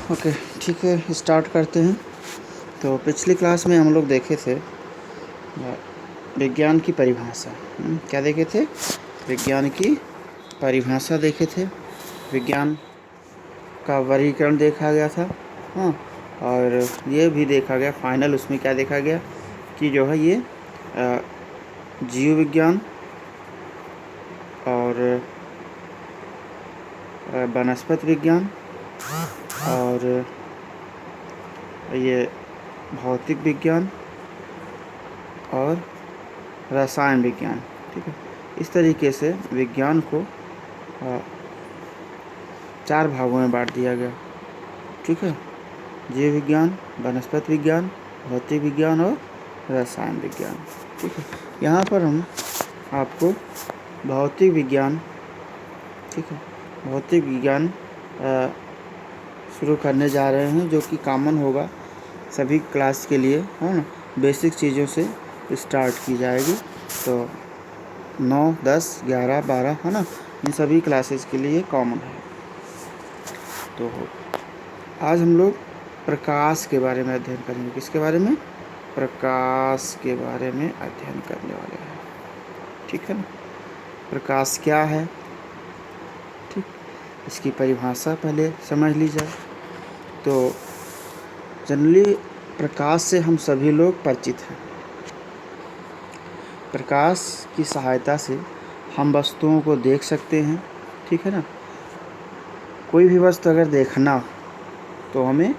Okay, ठीक है, start करते हैं। तो पिछली क्लास में हम लोग देखे थे विज्ञान की परिभाषा। क्या देखे थे? विज्ञान की परिभाषा देखे थे। विज्ञान का वर्गीकरण देखा गया था। हाँ, और ये भी देखा गया फाइनल, उसमें क्या देखा गया कि जो है ये जीव विज्ञान और वनस्पति विज्ञान और ये भौतिक विज्ञान और रसायन विज्ञान, ठीक है। इस तरीके से विज्ञान को 4 भागों में बांट दिया गया, ठीक है। जीव विज्ञान, वनस्पति विज्ञान, भौतिक विज्ञान और रसायन विज्ञान, ठीक है। यहाँ पर हम आपको भौतिक विज्ञान, ठीक है, भौतिक विज्ञान शुरू करने जा रहे हैं, जो कि कॉमन होगा सभी क्लास के लिए, है ना। बेसिक चीज़ों से स्टार्ट की जाएगी। तो 9, 10, 11, 12, है ना, इन सभी क्लासेस के लिए कॉमन है। तो आज हम लोग प्रकाश के बारे में अध्ययन करेंगे। किसके बारे में? प्रकाश के बारे में अध्ययन करने वाले हैं, ठीक है ना। प्रकाश क्या है, ठीक, इसकी परिभाषा पहले समझ ली जाए। तो जनरली प्रकाश से हम सभी लोग परिचित हैं। प्रकाश की सहायता से हम वस्तुओं को देख सकते हैं, ठीक है ना। कोई भी वस्तु अगर देखना हो तो हमें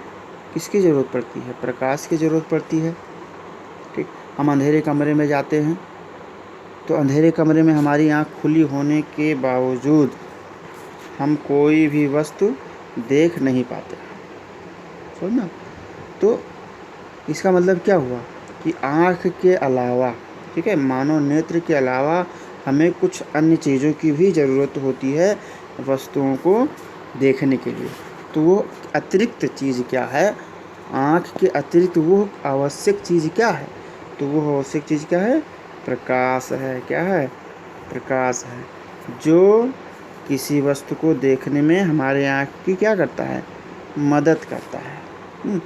किसकी ज़रूरत पड़ती है? प्रकाश की ज़रूरत पड़ती है, ठीक। हम अंधेरे कमरे में जाते हैं तो अंधेरे कमरे में हमारी आँख खुली होने के बावजूद हम कोई भी वस्तु देख नहीं पाते, समझना। तो इसका मतलब क्या हुआ कि आँख के अलावा, ठीक है, मानव नेत्र के अलावा हमें कुछ अन्य चीज़ों की भी ज़रूरत होती है वस्तुओं को देखने के लिए। तो वो अतिरिक्त चीज़ क्या है? आँख के अतिरिक्त वो आवश्यक चीज़ क्या है? तो वो आवश्यक चीज़ क्या है? प्रकाश है। क्या है? प्रकाश है, जो किसी वस्तु को देखने में हमारे आँख की क्या करता है? मदद करता है।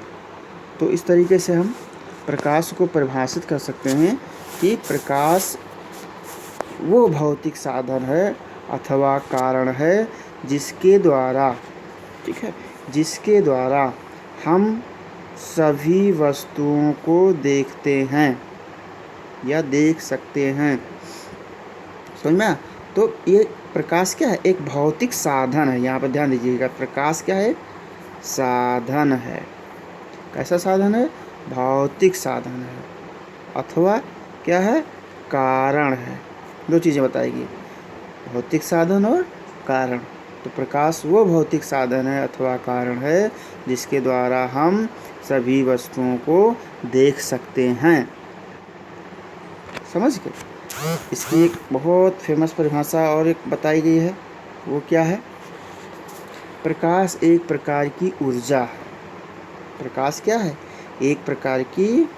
तो इस तरीके से हम प्रकाश को परिभाषित कर सकते हैं कि प्रकाश वो भौतिक साधन है अथवा कारण है जिसके द्वारा, ठीक है, जिसके द्वारा हम सभी वस्तुओं को देखते हैं या देख सकते हैं, समझ में? तो ये प्रकाश क्या है? एक भौतिक साधन है। यहाँ पर ध्यान दीजिएगा, प्रकाश क्या है? साधन है। कैसा साधन है? भौतिक साधन है अथवा क्या है? कारण है। 2 चीज़ें बताएगी, भौतिक साधन और कारण। तो प्रकाश वो भौतिक साधन है अथवा कारण है जिसके द्वारा हम सभी वस्तुओं को देख सकते हैं। समझ गए? इसकी एक बहुत फेमस परिभाषा और एक बताई गई है, वो क्या है? प्रकाश एक प्रकार की ऊर्जा है। प्रकाश क्या है? एक प्रकार की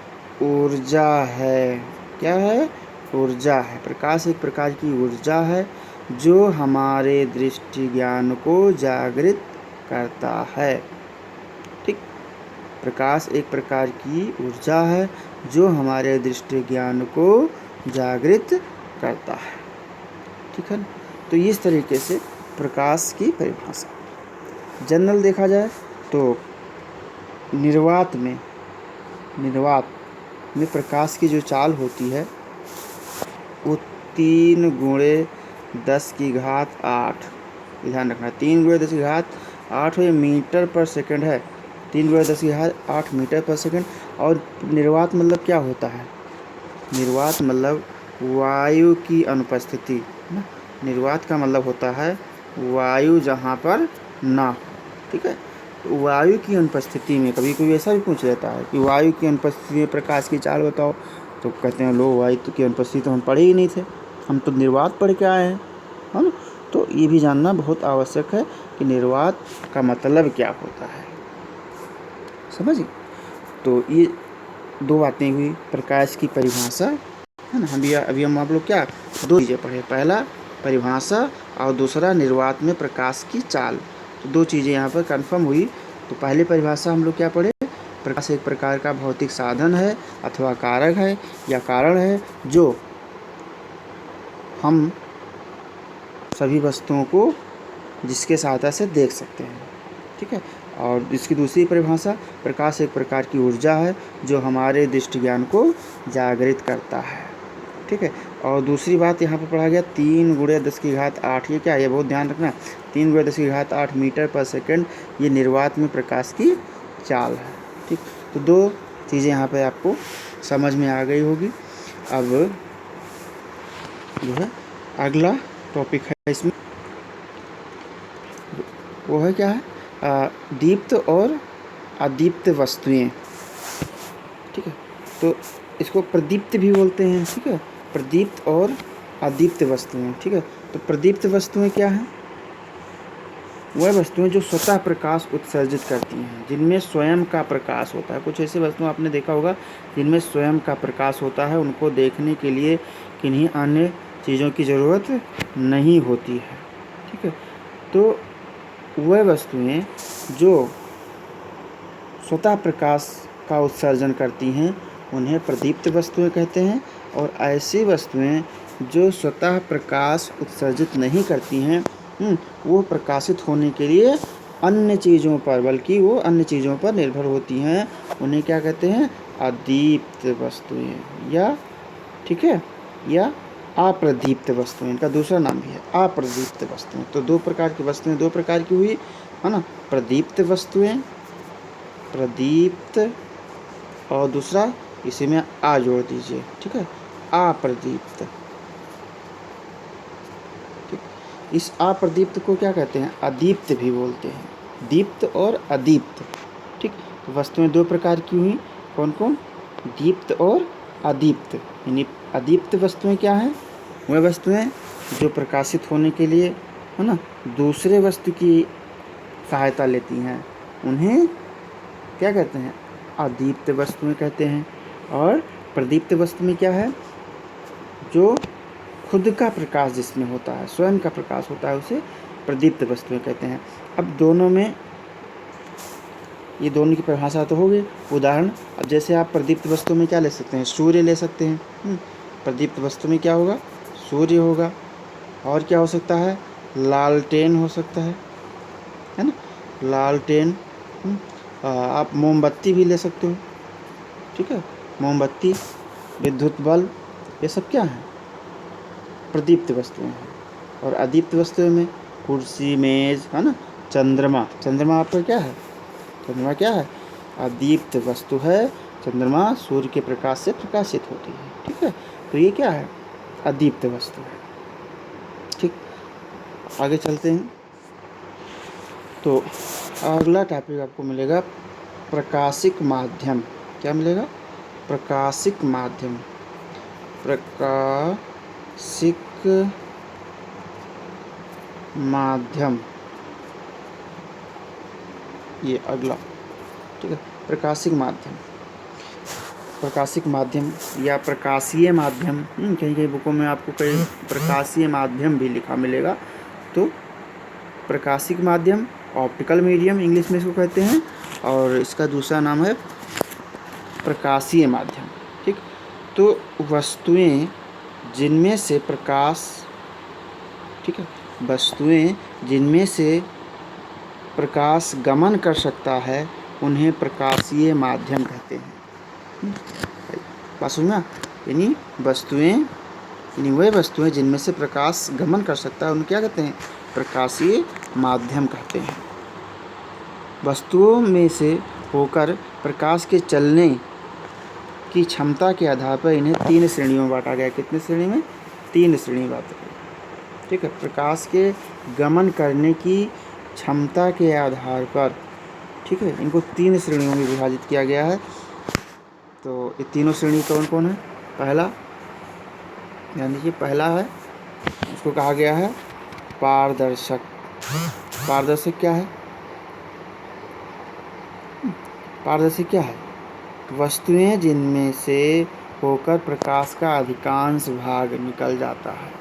ऊर्जा है। क्या है? ऊर्जा है। प्रकाश एक प्रकार की ऊर्जा है जो हमारे दृष्टि ज्ञान को जागृत करता है, ठीक। प्रकाश एक प्रकार की ऊर्जा है जो हमारे दृष्टि ज्ञान को जागृत करता है, ठीक है। तो इस तरीके से प्रकाश की परिभाषा जनरल देखा जाए तो निर्वात में प्रकाश की जो चाल होती है वो 3 × 10⁸ ध्यान रखना, 3 × 10⁸ ये मीटर पर सेकंड है। 3 × 10⁸ मीटर पर सेकंड। और निर्वात मतलब क्या होता है? निर्वात मतलब वायु की अनुपस्थिति, ना। निर्वात का मतलब होता है वायु जहाँ पर ना हो, ठीक है। वायु की अनुपस्थिति में कभी कोई ऐसा भी पूछ लेता है कि वायु की अनुपस्थिति में प्रकाश की चाल बताओ, तो कहते हैं लो वायु की अनुपस्थिति तो हम पढ़े ही नहीं थे, हम तो निर्वात पढ़ के आए हैं, है ना। तो ये भी जानना बहुत आवश्यक है कि निर्वात का मतलब क्या होता है, समझिए। तो ये 2 बातें हुई प्रकाश की परिभाषा, है ना। अभी हम आप लोग क्या 2 चीज़ें पढ़े, पहला परिभाषा और दूसरा निर्वात में प्रकाश की चाल। तो 2 चीज़ें यहाँ पर कंफर्म हुई तो पहली परिभाषा हम लोग क्या पढ़े, प्रकाश एक प्रकार का भौतिक साधन है अथवा कारक है या कारण है जो हम सभी वस्तुओं को जिसके सहायता से देख सकते हैं। ठीक है। और इसकी दूसरी परिभाषा, प्रकाश एक प्रकार की ऊर्जा है जो हमारे दृष्टि ज्ञान को जागृत करता है। ठीक है। और दूसरी बात यहाँ पर पढ़ा गया 3 × 10⁸ ये क्या है, ये बहुत ध्यान रखना। 3 × 10⁸ मीटर पर सेकंड ये निर्वात में प्रकाश की चाल है। ठीक। तो 2 चीज़ें यहाँ पे आपको समझ में आ गई होगी। अब जो है अगला टॉपिक है इसमें, वो है क्या है, दीप्त और अदीप्त वस्तुएं। ठीक है। तो इसको प्रदीप्त भी बोलते हैं। ठीक है। प्रदीप्त और अदीप्त वस्तुएं। ठीक है। तो प्रदीप्त वस्तुएं क्या हैं, वह वस्तुएं जो स्वतः प्रकाश उत्सर्जित करती हैं, जिनमें स्वयं का प्रकाश होता है। कुछ ऐसी वस्तुएं आपने देखा होगा जिनमें स्वयं का प्रकाश होता है, उनको देखने के लिए किन्हीं अन्य चीज़ों की ज़रूरत नहीं होती है। ठीक है। तो वह वस्तुएं जो स्वतः प्रकाश का उत्सर्जन करती हैं उन्हें प्रदीप्त वस्तुएं कहते हैं। और ऐसी वस्तुएं जो स्वतः प्रकाश उत्सर्जित नहीं करती हैं, वो प्रकाशित होने के लिए अन्य चीज़ों पर, बल्कि वो अन्य चीज़ों पर निर्भर होती हैं, उन्हें क्या कहते हैं, अदीप्त वस्तुएं या, ठीक है, या अप्रदीप्त वस्तुएं। इनका दूसरा नाम भी है अप्रदीप्त वस्तुएं। तो 2 प्रकार की वस्तुएं, 2 प्रकार की हुई है ना, प्रदीप्त वस्तुएं, प्रदीप्त, और दूसरा इसी में आ जोड़ दीजिए। ठीक है, अप्रदीप्त। ठीक। इस अप्रदीप्त को क्या कहते हैं, अदीप्त भी बोलते हैं, दीप्त और अदीप्त। ठीक। तो वस्तुएं 2 प्रकार की हुई, कौन कौन, दीप्त और अदीप्त। यानी अदीप्त वस्तुएं क्या हैं, वह वस्तुएं जो प्रकाशित होने के लिए, है ना, दूसरे वस्तु की सहायता लेती हैं, उन्हें क्या कहते हैं, अदीप्त वस्तुएं कहते हैं। और प्रदीप्त वस्तु में क्या है, जो खुद का प्रकाश जिसमें होता है, स्वयं का प्रकाश होता है, उसे प्रदीप्त वस्तुएं कहते हैं। अब दोनों में, ये दोनों की परिभाषा तो हो गई। उदाहरण, अब जैसे आप प्रदीप्त वस्तु में क्या ले सकते हैं, सूर्य ले सकते हैं। प्रदीप्त वस्तु में क्या होगा, सूर्य होगा। और क्या हो सकता है, लालटेन हो सकता है ना, लालटेन। आप मोमबत्ती भी ले सकते हो। ठीक है, मोमबत्ती, विद्युत बल्ब, ये सब क्या है, प्रदीप्त वस्तुएं हैं। और अदीप्त वस्तुओं में कुर्सी, मेज, है ना, चंद्रमा। चंद्रमा आपका क्या है, चंद्रमा क्या है, अदीप्त वस्तु है। चंद्रमा सूर्य के प्रकाश से प्रकाशित होती है। ठीक है। तो ये क्या है, अदीप्त वस्तु है। ठीक। आगे चलते हैं। तो अगला टॉपिक आपको मिलेगा प्रकाशिक माध्यम। क्या मिलेगा, प्रकाशिक माध्यम। प्रकाशिक माध्यम, ये अगला। ठीक है, प्रकाशिक माध्यम, प्रकाशिक माध्यम या प्रकाशीय माध्यम। कहीं कहीं बुकों में आपको कहीं प्रकाशीय माध्यम भी लिखा मिलेगा। तो प्रकाशिक माध्यम, ऑप्टिकल मीडियम इंग्लिश में इसको कहते हैं, और इसका दूसरा नाम है प्रकाशीय माध्यम। ठीक। तो वस्तुएं जिनमें से प्रकाश, ठीक है, वस्तुएं जिनमें से प्रकाश गमन कर सकता है उन्हें प्रकाशीय माध्यम कहते हैं। बात सुनना, यानी वस्तुएं, यानी वह वस्तुएं जिनमें से प्रकाश गमन कर सकता है उन्हें क्या कहते हैं, प्रकाशीय माध्यम कहते हैं। वस्तुओं में से होकर प्रकाश के चलने की क्षमता के आधार पर इन्हें 3 श्रेणियों में बांटा गया। कितने श्रेणी में, 3 श्रेणी में बांटा गया। ठीक है, प्रकाश के गमन करने की क्षमता के आधार पर, ठीक है, इनको 3 श्रेणियों में विभाजित किया गया है। तो ये तीनों श्रेणी कौन कौन है, पहला, ध्यान दीजिए, पहला है, उसको कहा गया है पारदर्शक। पारदर्शक क्या है, पारदर्शक क्या है, वस्तुएं जिनमें से होकर प्रकाश का अधिकांश भाग निकल जाता है।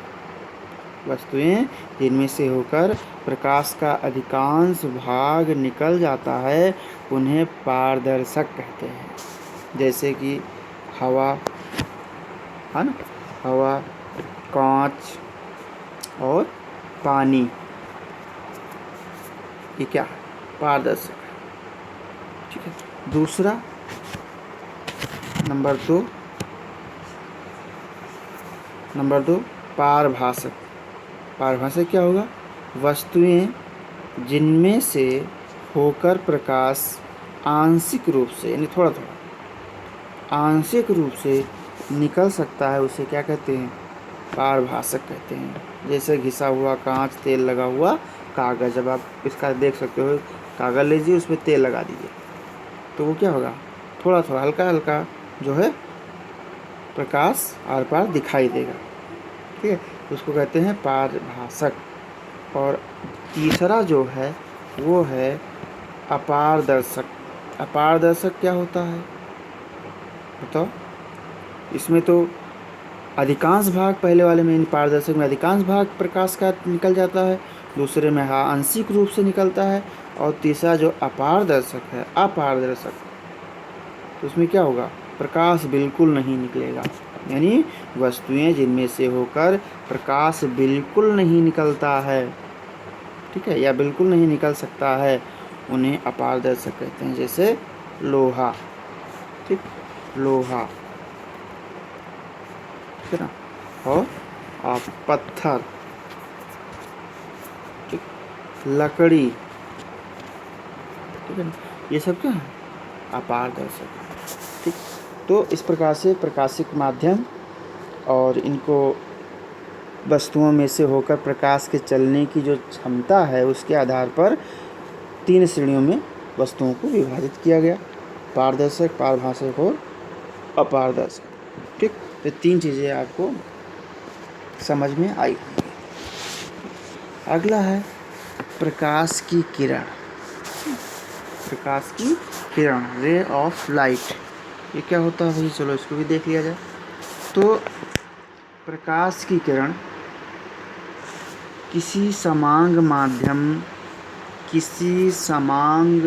वस्तुएं जिनमें से होकर प्रकाश का अधिकांश भाग निकल जाता है उन्हें पारदर्शक कहते हैं। जैसे कि हवा है ना, हवा, कांच और पानी, ये क्या है? पारदर्शक है। ठीक है। दूसरा नंबर दो पारभासक। पारभासक क्या होगा? वस्तुएं जिनमें से होकर प्रकाश आंशिक रूप से, यानी थोड़ा थोड़ा आंशिक रूप से निकल सकता है, उसे क्या कहते हैं? पारभासक कहते हैं। जैसे घिसा हुआ कांच, तेल लगा हुआ कागज़। जब आप इसका देख सकते हो, कागज़ लीजिए, उसमें तेल लगा दीजिए, तो वो क्या होगा? थोड़ा थोड़ा हल्का हल्का जो है प्रकाश आर पार दिखाई देगा। ठीक है, उसको कहते हैं पारभासक। और तीसरा जो है वो है अपारदर्शक। अपारदर्शक क्या होता है बताओ? इसमें तो अधिकांश भाग, पहले वाले में पारदर्शक में अधिकांश भाग प्रकाश का निकल जाता है, दूसरे में आंशिक रूप से निकलता है, और तीसरा जो अपारदर्शक है, अपारदर्शक, तो उसमें क्या होगा? प्रकाश बिल्कुल नहीं निकलेगा। यानी वस्तुएं जिनमें से होकर प्रकाश बिल्कुल नहीं निकलता है, ठीक है, या बिल्कुल नहीं निकल सकता है, उन्हें अपारदर्शक कहते हैं। जैसे लोहा, ठीक, लोहा, ठीक है ना, और पत्थर, ठीक, लकड़ी, ठीक है ना, ये सब क्या है? अपारदर्शक। ठीक, तो इस प्रकार से प्रकाशिक माध्यम और इनको वस्तुओं में से होकर प्रकाश के चलने की जो क्षमता है, उसके आधार पर 3 श्रेणियों में वस्तुओं को विभाजित किया गया: पारदर्शक, पारभासक और अपारदर्शक। ठीक, तो 3 चीज़ें आपको समझ में आई होंगी। अगला है प्रकाश की किरण। प्रकाश की किरण, रे ऑफ लाइट, ये क्या होता है भाई? चलो इसको भी देख लिया जाए। तो प्रकाश की किरण किसी समांग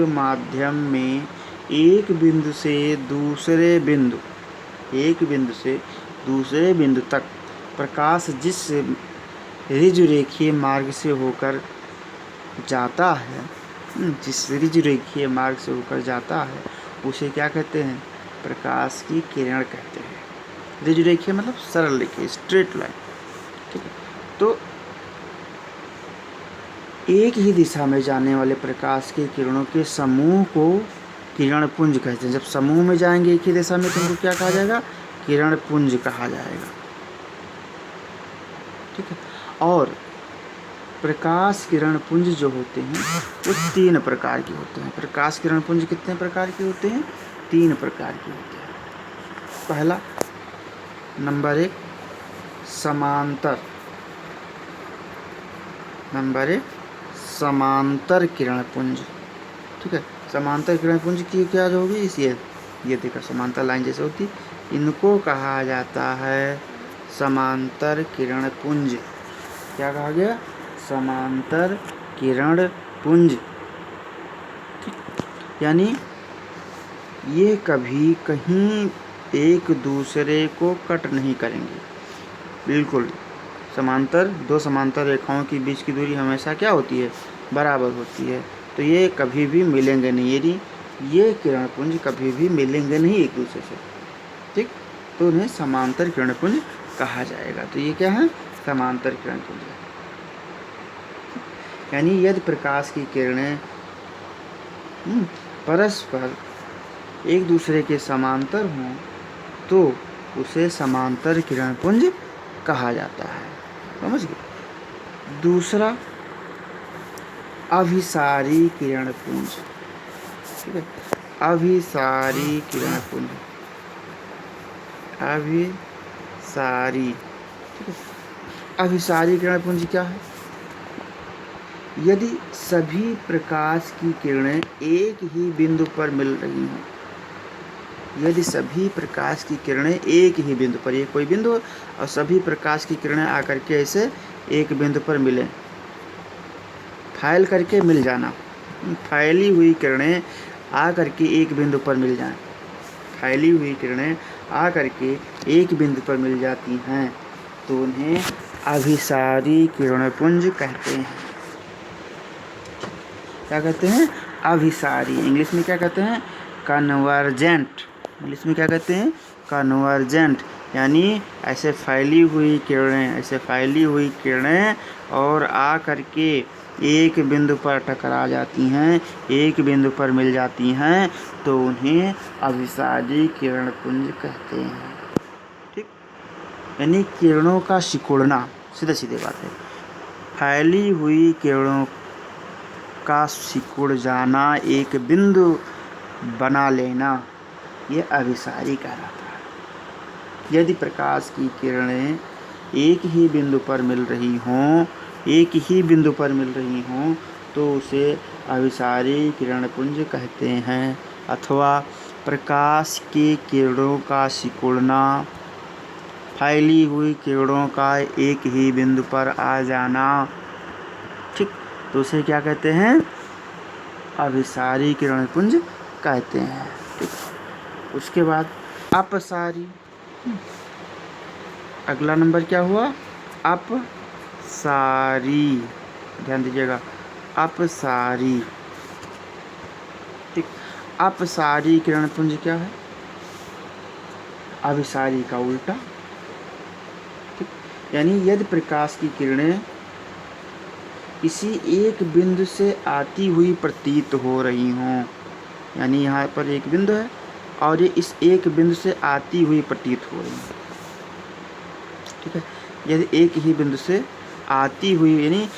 माध्यम में एक बिंदु से दूसरे बिंदु तक प्रकाश जिस ऋजुरेखीय मार्ग से होकर जाता है, उसे क्या कहते हैं? प्रकाश की किरण कहते हैं। ऋजुरेखीय मतलब सरल रेखा, स्ट्रेट लाइन। ठीक है, तो एक ही दिशा में जाने वाले प्रकाश की किरणों के समूह को किरण पुंज कहते हैं। जब समूह में जाएंगे एक ही दिशा में, तो उनको क्या कहा जाएगा? किरण पुंज कहा जाएगा। ठीक है, और प्रकाश किरण पुंज जो होते हैं वो 3 प्रकार के होते हैं। प्रकाश किरण पुंज कितने प्रकार के होते हैं? 3 प्रकार के होते हैं। पहला, नंबर 1 समांतर। नंबर 1 समांतर किरण पुंज। ठीक है, समांतर किरण पुंज की क्या जो होगी? ये देखो, समांतर लाइन जैसे होती, इनको कहा जाता है समांतर किरण पुंज। क्या कहा गया? समांतर किरण पुंज। यानी ये कभी कहीं एक दूसरे को कट नहीं करेंगे, बिल्कुल समांतर। 2 समांतर रेखाओं के बीच की दूरी हमेशा क्या होती है? बराबर होती है। तो ये कभी भी मिलेंगे नहीं, यानी ये किरण पुंज कभी भी मिलेंगे नहीं एक दूसरे से। ठीक, तो उन्हें समांतर किरण पुंज कहा जाएगा। तो ये क्या है? समांतर किरण पुंज है। यानी यदि प्रकाश की किरणें परस्पर एक दूसरे के समांतर हों तो उसे समांतर किरण पुंज कहा जाता है। समझ गए? दूसरा, अभिसारी किरण पुंज। ठीक है, अभिसारी किरण पुंज, अभिसारी। ठीक है, अभिसारी किरण पुंज क्या है? यदि सभी प्रकाश की किरणें एक ही बिंदु पर मिल रही हों, यदि सभी प्रकाश की किरणें एक ही बिंदु पर, ये कोई बिंदु और सभी प्रकाश की किरणें आकर के ऐसे एक बिंदु पर मिलें। फैल करके मिल जाना, फैली हुई किरणें आ करके एक बिंदु पर मिल जाएं। फैली हुई किरणें आ करके एक बिंदु पर मिल जाती हैं तो उन्हें अभिसारी किरणपुंज कहते हैं। क्या कहते हैं? अभिसारी। इंग्लिश में क्या कहते हैं? कन्वर्जेंट। इंग्लिश में क्या कहते हैं? कन्वर्जेंट। यानी ऐसे फैली हुई किरणें और आ करके एक बिंदु पर टकरा जाती हैं, एक बिंदु पर मिल जाती हैं तो उन्हें अभिसारी किरणपुंज कहते हैं। ठीक, यानी किरणों का सिकुड़ना, सीधे सीधे बात है। फैली हुई किरणों का सिकुड़ जाना, एक बिंदु बना लेना, ये अभिसारी कहलाता है। यदि प्रकाश की किरणें एक ही बिंदु पर मिल रही हों तो उसे अभिसारी किरणपुंज कहते हैं। अथवा प्रकाश की किरणों का सिकुड़ना, फैली हुई किरणों का एक ही बिंदु पर आ जाना, ठीक, तो उसे क्या कहते हैं? अभिसारी किरणपुंज कहते हैं। ठीक, उसके बाद अपसारी। अगला नंबर क्या हुआ? अपसारी। ध्यान दीजिएगा, अपसारी। ठीक, अपसारी किरणपुंज क्या है? अभिसारी का उल्टा। ठीक, यानी यदि प्रकाश की किरणें किसी एक बिंदु से आती हुई प्रतीत हो रही हों, यानी यहाँ पर एक बिंदु है और ये इस एक बिंदु से आती हुई प्रतीत हो रही है। ठीक है, यदि एक ही बिंदु से आती हुई, यानी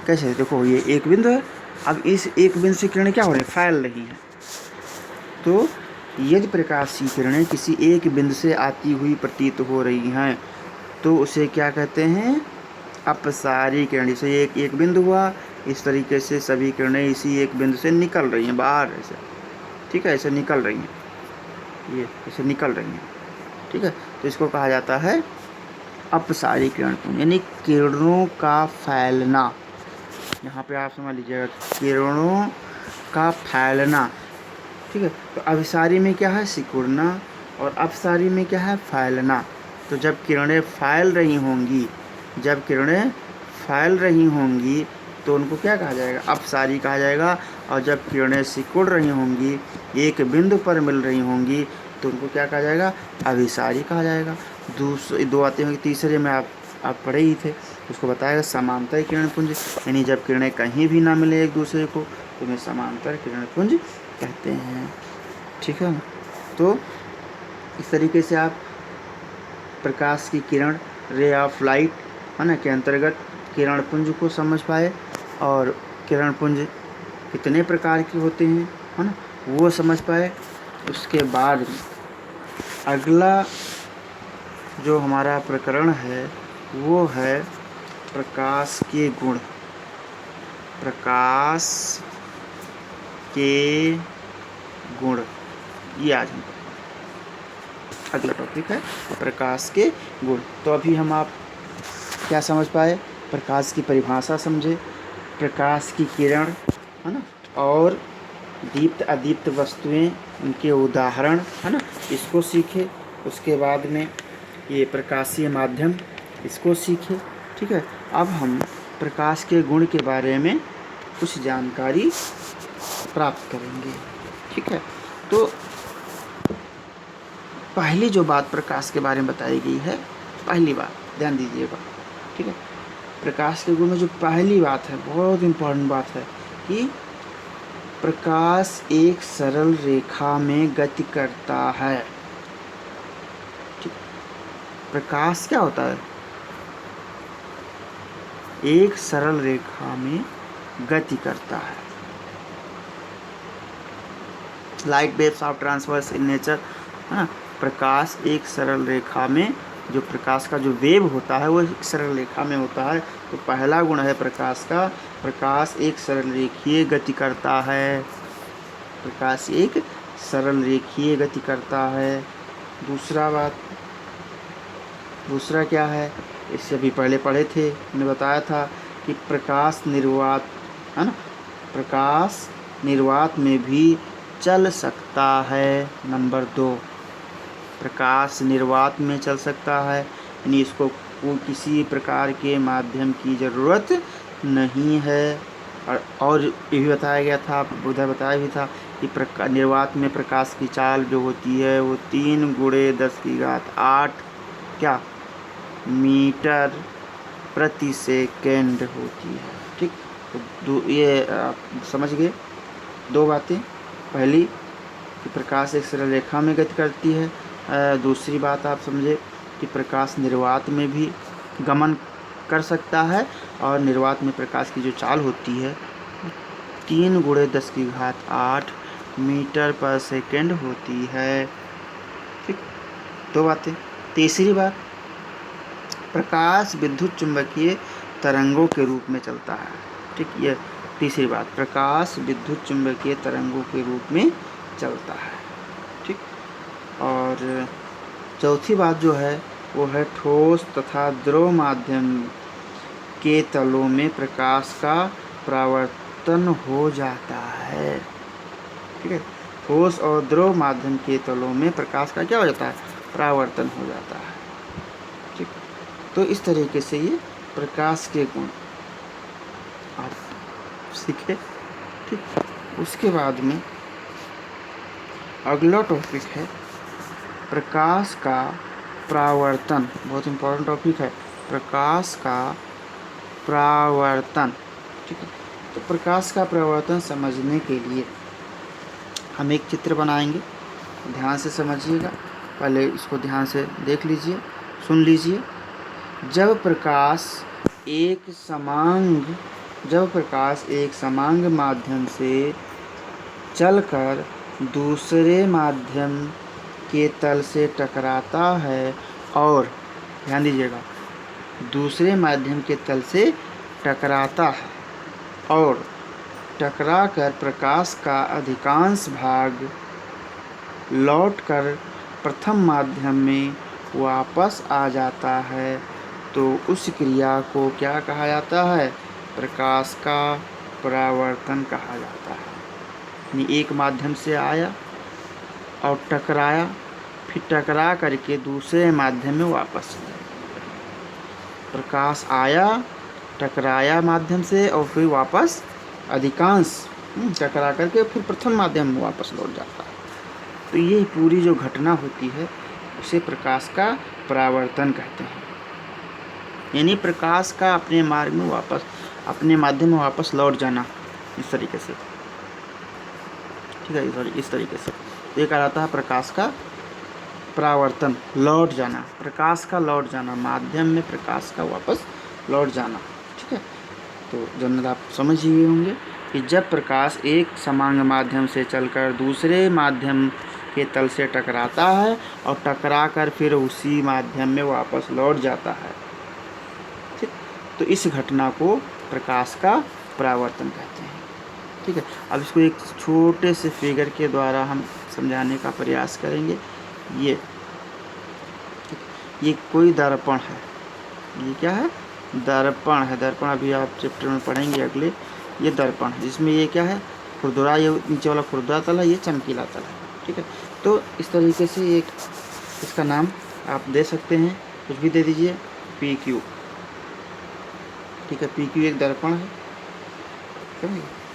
कैसे? देखो, ये एक बिंदु है, अब इस एक बिंदु से किरणें क्या हो रही हैं? फैल रही हैं। तो यदि प्रकाश की किरणें किसी एक बिंदु से आती हुई प्रतीत हो रही हैं तो उसे क्या कहते हैं? अपसारी किरण। जैसे एक बिंदु हुआ, इस तरीके से सभी किरणें इसी एक बिंदु से निकल रही हैं बाहर, ऐसे। ठीक है, ऐसे निकल रही हैं, ये ऐसे निकल रही हैं। ठीक है, तो इसको कहा जाता है अपसारी किरणपुंज, यानी किरणों का फैलना। यहाँ पे आप समझ लीजिएगा, किरणों का फैलना। ठीक है, तो अभिसारी में क्या है? सिकुड़ना, और अपसारी में क्या है? फैलना। तो जब किरणें फैल रही होंगी तो उनको क्या कहा जाएगा? अपसारी कहा जाएगा। और जब किरणें सिकुड़ रही होंगी, एक बिंदु पर मिल रही होंगी तो उनको क्या कहा जाएगा? अभिसारी कहा जाएगा। दो आते होंगे, तीसरे में आप पढ़े ही थे, उसको बताएगा समांतर किरणपुंज, यानी जब किरणें कहीं भी ना मिले एक दूसरे को तो उन्हें समांतर किरणपुंज कहते हैं। ठीक है, तो इस तरीके से आप प्रकाश की किरण, रे ऑफ लाइट, है ना, के अंतर्गत किरणपुंज को समझ पाए, और किरणपुंज कितने प्रकार के होते हैं, है ना, वो समझ पाए। उसके बाद अगला जो हमारा प्रकरण है वो है प्रकाश के गुण। प्रकाश के गुण, ये आज हम अगला टॉपिक है प्रकाश के गुण। तो अभी हम आप क्या समझ पाए? प्रकाश की परिभाषा समझे, प्रकाश की किरण, है ना, और दीप्त अदीप्त वस्तुएं, उनके उदाहरण, है ना, इसको सीखे। उसके बाद में ये प्रकाशीय माध्यम, इसको सीखे। ठीक है, अब हम प्रकाश के गुण के बारे में कुछ जानकारी प्राप्त करेंगे। ठीक है, तो पहली जो बात प्रकाश के बारे में बताई गई है, पहली बात ध्यान दीजिएगा। ठीक है, प्रकाश के गुण में जो पहली बात है, बहुत इम्पोर्टेंट बात है कि प्रकाश एक सरल रेखा में गति करता है। ठीक, प्रकाश क्या होता है? एक सरल रेखा में गति करता है। Light waves of transverse in nature, है ना, प्रकाश एक सरल रेखा में, जो प्रकाश का जो वेव होता है वो एक सरल रेखा में होता है। तो पहला गुण है प्रकाश का, प्रकाश एक सरल रेखीय गति करता है। प्रकाश एक सरल रेखीय गति करता है। दूसरा क्या है? इससे भी पहले पढ़े थे, मैंने बताया था कि प्रकाश निर्वात, है ना, प्रकाश निर्वात में भी चल सकता है। नंबर 2, प्रकाश निर्वात में चल सकता है, यानी इसको किसी प्रकार के माध्यम की ज़रूरत नहीं है। और ये भी बताया गया था, उधर बताया भी था कि निर्वात में प्रकाश की चाल जो होती है वो 3 × 10⁸ क्या मीटर प्रति सेकेंड होती है। ठीक, तो ये आप समझ गए 2 बातें। पहली कि प्रकाश एक सरल रेखा में गति करती है। दूसरी बात आप समझे कि प्रकाश निर्वात में भी गमन कर सकता है और निर्वात में प्रकाश की जो चाल होती है 3 × 10⁸ मीटर पर सेकेंड होती है। ठीक, 2 बातें। तीसरी बात, प्रकाश विद्युत चुंबकीय तरंगों के रूप में चलता है। ठीक, ये तीसरी बात, प्रकाश विद्युत चुंबकीय तरंगों के रूप में चलता है। ठीक, और चौथी बात जो है वो है ठोस तथा द्रव माध्यम के तलों में प्रकाश का परावर्तन हो जाता है। ठीक है, ठोस और द्रव माध्यम के तलों में प्रकाश का क्या हो जाता है, परावर्तन हो जाता है। ठीक, तो इस तरीके से ये प्रकाश के गुण आप सीखे। ठीक, उसके बाद में अगला टॉपिक है प्रकाश का परावर्तन। बहुत इम्पोर्टेंट टॉपिक है, प्रकाश का परावर्तन। ठीक है, तो प्रकाश का परावर्तन समझने के लिए हम एक चित्र बनाएंगे, ध्यान से समझिएगा। पहले इसको ध्यान से देख लीजिए, सुन लीजिए। जब प्रकाश एक समांग माध्यम से चलकर दूसरे माध्यम के तल से टकराता है और ध्यान दीजिएगा, दूसरे माध्यम के तल से टकराता है और टकराकर प्रकाश का अधिकांश भाग लौटकर प्रथम माध्यम में वापस आ जाता है, तो उस क्रिया को क्या कहा जाता है, प्रकाश का परावर्तन कहा जाता है। यानी एक माध्यम से आया और टकराया, फिर टकरा करके दूसरे माध्यम में वापस आया। प्रकाश आया, टकराया माध्यम से और फिर वापस अधिकांश टकरा करके फिर प्रथम माध्यम में वापस लौट जाता है। तो ये पूरी जो घटना होती है उसे प्रकाश का परावर्तन कहते हैं। यानी प्रकाश का अपने मार्ग में वापस, अपने माध्यम में वापस लौट जाना, इस तरीके से। ठीक है, इस तरीके से ये कहलाता है प्रकाश का परावर्तन, लौट जाना, प्रकाश का लौट जाना, माध्यम में प्रकाश का वापस लौट जाना। ठीक है, तो जनरल आप समझ ही गए होंगे कि जब प्रकाश एक समांग माध्यम से चलकर दूसरे माध्यम के तल से टकराता है और टकरा कर फिर उसी माध्यम में वापस लौट जाता है। ठीक, तो इस घटना को प्रकाश का परावर्तन कहते हैं। ठीक है, अब इसको एक छोटे से फिगर के द्वारा हम समझाने का प्रयास करेंगे। ये कोई दर्पण है, ये क्या है, दर्पण है। दर्पण अभी आप चैप्टर में पढ़ेंगे अगले। ये दर्पण है जिसमें ये क्या है, खुरदुरा, ये नीचे वाला खुरदुरा तल है, ये चमकीला तल है। ठीक है, तो इस तरीके से एक इसका नाम आप दे सकते हैं, कुछ भी दे दीजिए, PQ। ठीक है, PQ एक दर्पण है।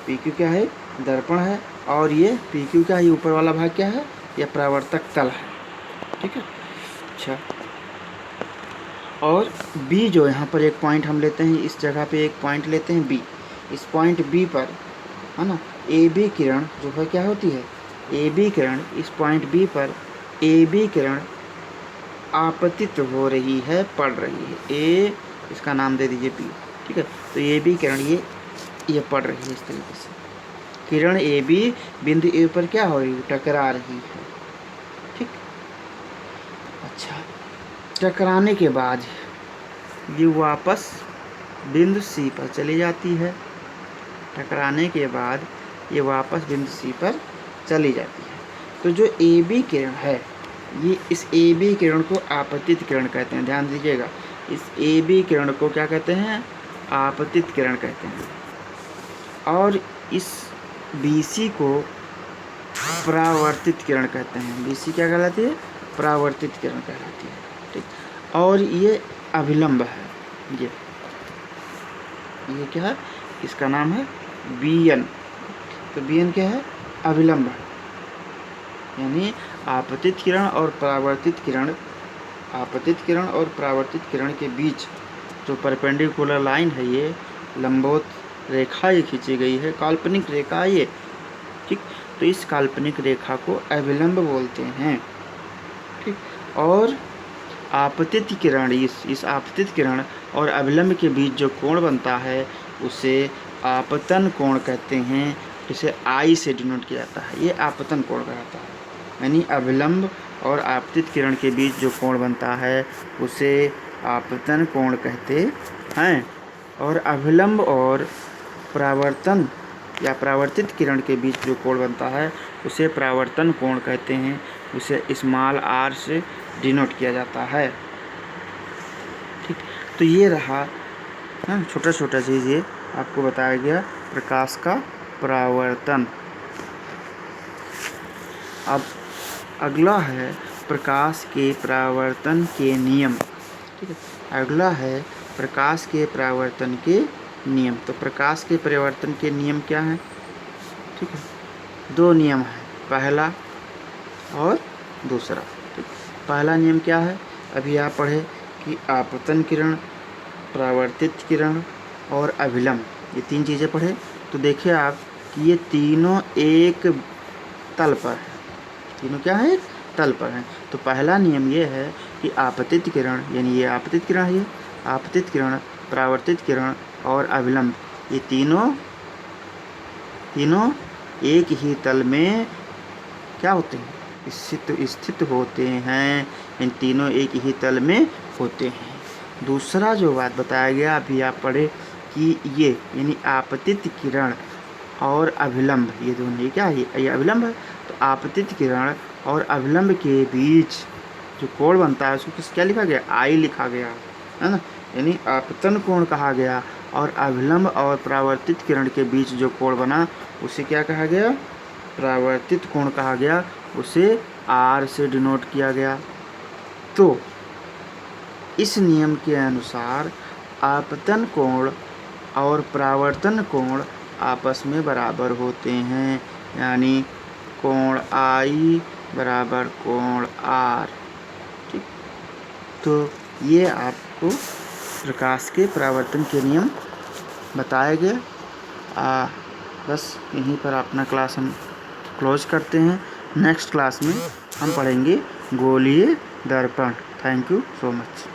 PQ क्या है, दर्पण है। और ये PQ क्या है, ये ऊपर वाला भाग क्या है, यह परावर्तक तल है। ठीक है, अच्छा। और B जो यहाँ पर एक पॉइंट हम लेते हैं, इस जगह पे एक पॉइंट लेते हैं B। इस पॉइंट B पर, है ना, AB किरण जो है क्या होती है, AB किरण, इस पॉइंट B पर AB किरण आपतित हो रही है, पड़ रही है। A, इसका नाम दे दीजिए B। ठीक है, तो AB किरण ये पड़ रही है इस तरीके से। किरण AB बिंदु A पर क्या हो रही है, टकरा रही है। ठीक, अच्छा, टकराने के बाद ये वापस बिंदु C पर चली जाती है। टकराने के बाद ये वापस बिंदु C पर चली जाती है। तो जो AB किरण है, ये इस AB किरण को आपतित किरण कहते हैं। ध्यान दीजिएगा, इस AB किरण को क्या कहते हैं? आपतित किरण कहते हैं। और इस BC को परावर्तित किरण कहते हैं। BC क्या कहलाती है? परावर्तित किरण कहलाती है। ठीक। और ये अभिलंब है। ये क्या है? इसका नाम है BN। तो BN क्या है? अभिलंब है। यानी आपतित किरण और परावर्तित किरण, आपतित किरण और परावर्तित किरण के बीच जो परपेंडिकुलर लाइन है, ये लंबवत रेखा ये खींची गई है, काल्पनिक रेखा ये। ठीक। तो इस काल्पनिक रेखा को अभिलंब बोलते हैं। ठीक। और आपतित किरण, इस आपतित किरण और अभिलंब के बीच जो कोण बनता है उसे आपतन कोण कहते हैं, जिसे I से डिनोट किया जाता है। ये आपतन कोण कहलाता है। यानी अभिलंब और आपतित किरण के बीच जो कोण बनता है उसे आपतन कोण कहते हैं। और अभिलंब और परावर्तन या परावर्तित किरण के बीच जो कोण बनता है उसे परावर्तन कोण कहते हैं। उसे स्मॉल r से डिनोट किया जाता है। ठीक। तो ये रहा छोटा छोटा चीज़, ये आपको बताया गया प्रकाश का परावर्तन। अब अगला है प्रकाश के परावर्तन के नियम। ठीक है। अगला है प्रकाश के परावर्तन के नियम। तो प्रकाश के परावर्तन के नियम क्या हैं? ठीक है, 2 नियम हैं, पहला और दूसरा। ठीक। पहला नियम क्या है? अभी आप पढ़े कि आपतन किरण, परावर्तित किरण और अभिलंब, ये 3 चीज़ें पढ़े। तो देखिए आप कि ये तीनों एक तल पर है। तीनों क्या है? एक तल पर हैं। तो पहला नियम ये है कि आपतित किरण, यानी ये आपतित किरण है, ये आपतित किरण, परावर्तित किरण और अभिलंब, ये तीनों एक ही तल में क्या होते हैं? स्थित होते हैं। इन तीनों एक ही तल में होते हैं। दूसरा जो बात बताया गया अभी आप पढ़े कि ये यानी आपतित किरण और अभिलंब, ये दोनों, ये क्या है? ये अभिलंब है। तो आपतित किरण और अभिलंब के बीच जो कोण बनता है उसको क्या लिखा गया? I लिखा गया है ना। यानी आपतन कोण कहा गया। और अभिलंब और परावर्तित किरण के बीच जो कोण बना उसे क्या कहा गया? परावर्तित कोण कहा गया। उसे R से डिनोट किया गया। तो इस नियम के अनुसार आपतन कोण और परावर्तन कोण आपस में बराबर होते हैं। यानी कोण I बराबर कोण R। ठीक। तो ये आपको प्रकाश के परावर्तन के नियम बताए गए। बस यहीं पर अपना क्लास हम क्लोज करते हैं। नेक्स्ट क्लास में हम पढ़ेंगे गोलीय दर्पण। Thank you so much.